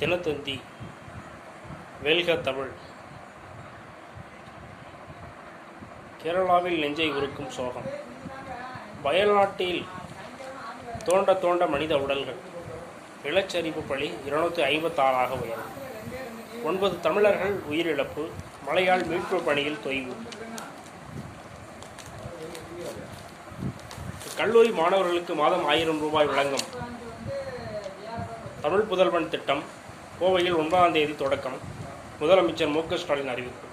தினத்தந்தி வெல்க தமிழ். கேரளாவில் நெஞ்சை உருக்கும் சோகம். வயல்நாட்டில் தோண்ட தோண்ட மனித உடல்கள். நிலச்சரிவு பலி 256 உயரும். 9 தமிழர்கள் உயிரிழப்பு. மழையால் மீட்பு பணியில் தொய்வு. கல்லூரி மாணவர்களுக்கு மாதம் 1000 ரூபாய் வழங்கும் தமிழ் புதல்வன் திட்டம் கோவையில் 9ஆம் தேதி தொடக்கம். முதலமைச்சர் மு க ஸ்டாலின் அறிவிப்பு.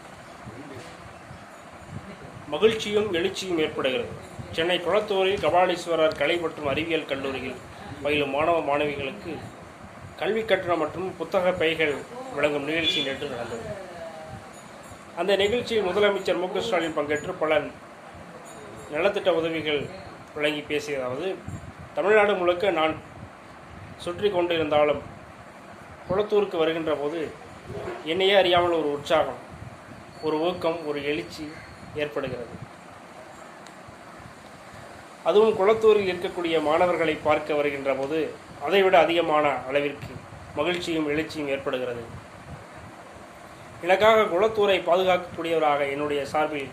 மகிழ்ச்சியும் எழுச்சியும் ஏற்படுகிறது. சென்னை குளத்தூரில் கபாலீஸ்வரர் கலை மற்றும் அறிவியல் கல்லூரியில் பயிலும் மாணவ மாணவிகளுக்கு கல்வி கட்டணம் மற்றும் புத்தக பைகள் வழங்கும் நிகழ்ச்சி நேற்று நடந்தது. அந்த நிகழ்ச்சியில் முதலமைச்சர் மு க ஸ்டாலின் பங்கேற்று பல நலத்திட்ட உதவிகள் வழங்கி பேசியதாவது, தமிழ்நாடு முழுக்க நான் சுற்றி கொண்டிருந்தாலும் குளத்தூருக்கு வருகின்ற போது என்னையே அறியாமல் ஒரு உற்சாகம், ஒரு ஊக்கம், ஒரு எழுச்சி ஏற்படுகிறது. அதுவும் குளத்தூரில் இருக்கக்கூடிய மாணவர்களை பார்க்க வருகின்ற போது அதைவிட அதிகமான அளவிற்கு மகிழ்ச்சியும் எழுச்சியும் ஏற்படுகிறது. எனக்காக குளத்தூரை பாதுகாக்கக்கூடியவராக என்னுடைய சார்பில்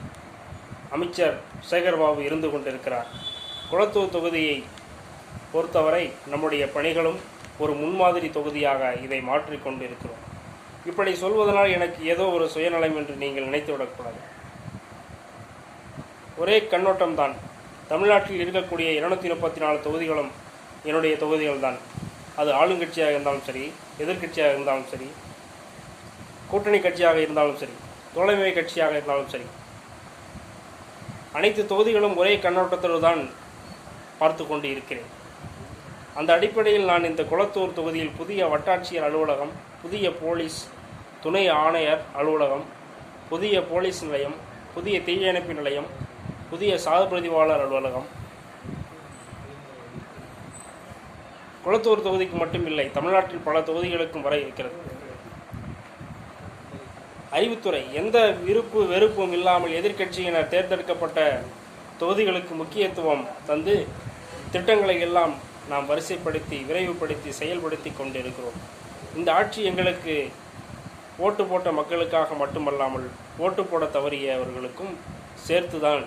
அமைச்சர் சேகர்பாபு இருந்து கொண்டிருக்கிறார். குளத்தூர் தொகுதியை பொறுத்தவரை நம்முடைய பணிகளும் ஒரு முன்மாதிரி தொகுதியாக இதை மாற்றிக்கொண்டு இருக்கிறோம். இப்படி சொல்வதனால் எனக்கு ஏதோ ஒரு சுயநலம் என்று நீங்கள் நினைத்துவிடக்கூடாது. ஒரே கண்ணோட்டம்தான். தமிழ்நாட்டில் இருக்கக்கூடிய 234 தொகுதிகளும் என்னுடைய தொகுதிகள் தான். அது ஆளுங்கட்சியாக இருந்தாலும் சரி, எதிர்கட்சியாக இருந்தாலும் சரி, கூட்டணி கட்சியாக இருந்தாலும் சரி, தோழமை கட்சியாக இருந்தாலும் சரி, அனைத்து தொகுதிகளும் ஒரே கண்ணோட்டத்தோடு தான் பார்த்து கொண்டு இருக்கிறேன். அந்த அடிப்படையில் நான் இந்த குளத்தூர் தொகுதியில் புதிய வட்டாட்சியர் அலுவலகம், புதிய போலீஸ் துணை ஆணையர் அலுவலகம், புதிய போலீஸ் நிலையம், புதிய தீயணைப்பு நிலையம், புதிய சாகுபதிவாளர் அலுவலகம், குளத்தூர் தொகுதிக்கு மட்டுமில்லை, தமிழ்நாட்டில் பல தொகுதிகளுக்கும் வர இருக்கிறது. அறிவுத்துறை எந்த விருப்பு வெறுப்பும் இல்லாமல் எதிர்க்கட்சியினர் தேர்ந்தெடுக்கப்பட்ட தொகுதிகளுக்கு முக்கியத்துவம் தந்து திட்டங்களை எல்லாம் நாம் வரிசைப்படுத்தி விரைவுபடுத்தி செயல்படுத்தி கொண்டிருக்கிறோம். இந்த ஆட்சி எங்களுக்கு ஓட்டு போட்ட மக்களுக்காக மட்டுமல்லாமல் ஓட்டு போட தவறியவர்களுக்கும் சேர்த்துதான்.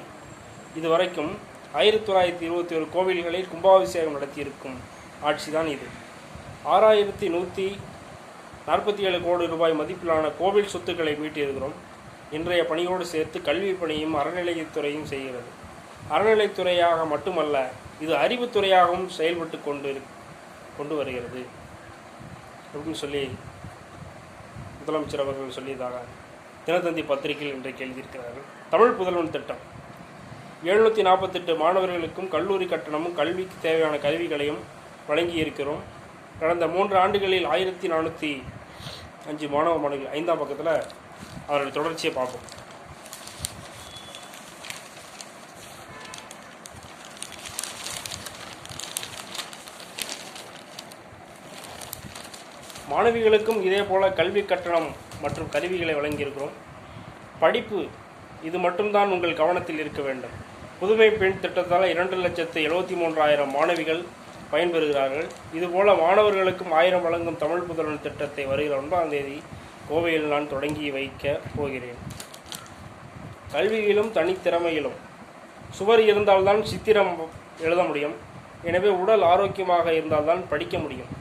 இதுவரைக்கும் 1921 கோவில்களில் கும்பாபிஷேகம் நடத்தியிருக்கும் ஆட்சி தான் இது. 6147 கோடி ரூபாய் மதிப்பிலான கோவில் சொத்துக்களை மீட்டியிருக்கிறோம். இன்றைய பணியோடு சேர்த்து கல்வி பணியும் அறநிலையத்துறையும் செய்கிறது. அறநிலைத்துறையாக மட்டுமல்ல, இது அறிவுத்துறையாகவும் செயல்பட்டு கொண்டு வருகிறது அப்படின்னு சொல்லி முதலமைச்சர் அவர்கள் சொல்லியதாக தினத்தந்தி பத்திரிகையில் இன்றைக்கு எழுதியிருக்கிறார்கள். தமிழ் புதல்வன் திட்டம் 748 மாணவர்களுக்கும் கல்லூரி கட்டணமும் கல்விக்கு தேவையான கருவிகளையும் வழங்கியிருக்கிறோம். கடந்த 3 ஆண்டுகளில் 1405 மாணவ மாணவிகள். 5ஆம் பக்கத்தில் அவர்கள் தொடர்ச்சியை பார்ப்போம். மாணவிகளுக்கும் இதே போல கல்வி கட்டணம் மற்றும் கருவிகளை வழங்கியிருக்கிறோம். படிப்பு இது மட்டும்தான் உங்கள் கவனத்தில் இருக்க வேண்டும். புதுமை பெண் திட்டத்தால் 2,73,000 மாணவிகள் பயன்பெறுகிறார்கள். இதுபோல மாணவர்களுக்கும் 1000 வழங்கும் தமிழ் புதல்வன் திட்டத்தை வருகிற 9ஆம் தேதி கோவையில் நான் தொடங்கி வைக்க போகிறேன். கல்வியிலும் தனித்திறமையிலும் சுவர் இருந்தால்தான் சித்திரம் எழுத முடியும். எனவே உடல் ஆரோக்கியமாக இருந்தால்தான் படிக்க முடியும்.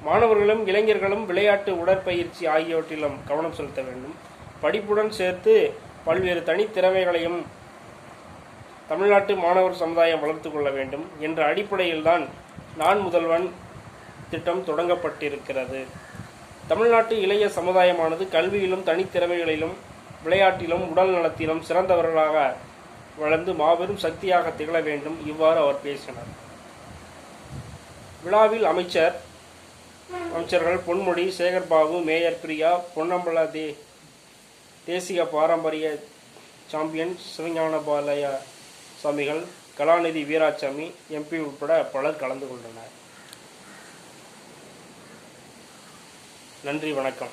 மாணவர்களும் இளைஞர்களும் விளையாட்டு, உடற்பயிற்சி ஆகியவற்றிலும் கவனம் செலுத்த வேண்டும். படிப்புடன் சேர்த்து பல்வேறு தனித்திறமைகளையும் தமிழ்நாட்டு மாணவர் சமுதாயம் வளர்த்து கொள்ள வேண்டும் என்ற அடிப்படையில்தான் நான் முதல்வன் திட்டம் தொடங்கப்பட்டிருக்கிறது. தமிழ்நாட்டு இளைய சமுதாயமானது கல்வியிலும் தனித்திறமைகளிலும் விளையாட்டிலும் உடல் நலத்திலும் சிறந்தவர்களாக வளர்ந்து மாபெரும் சக்தியாக திகழ வேண்டும். இவ்வாறு அவர் பேசினார். விழாவில் அமைச்சர்கள் பொன்முடி, சேகர்பாபு, மேயர் பிரியா, பொன்னம்பல தேசிய பாரம்பரிய சாம்பியன் சிவஞான பாலய சாமிகள், கலாநிதி வீராசாமி, MP உட்பட பலர் கலந்து கொண்டனர். நன்றி, வணக்கம்.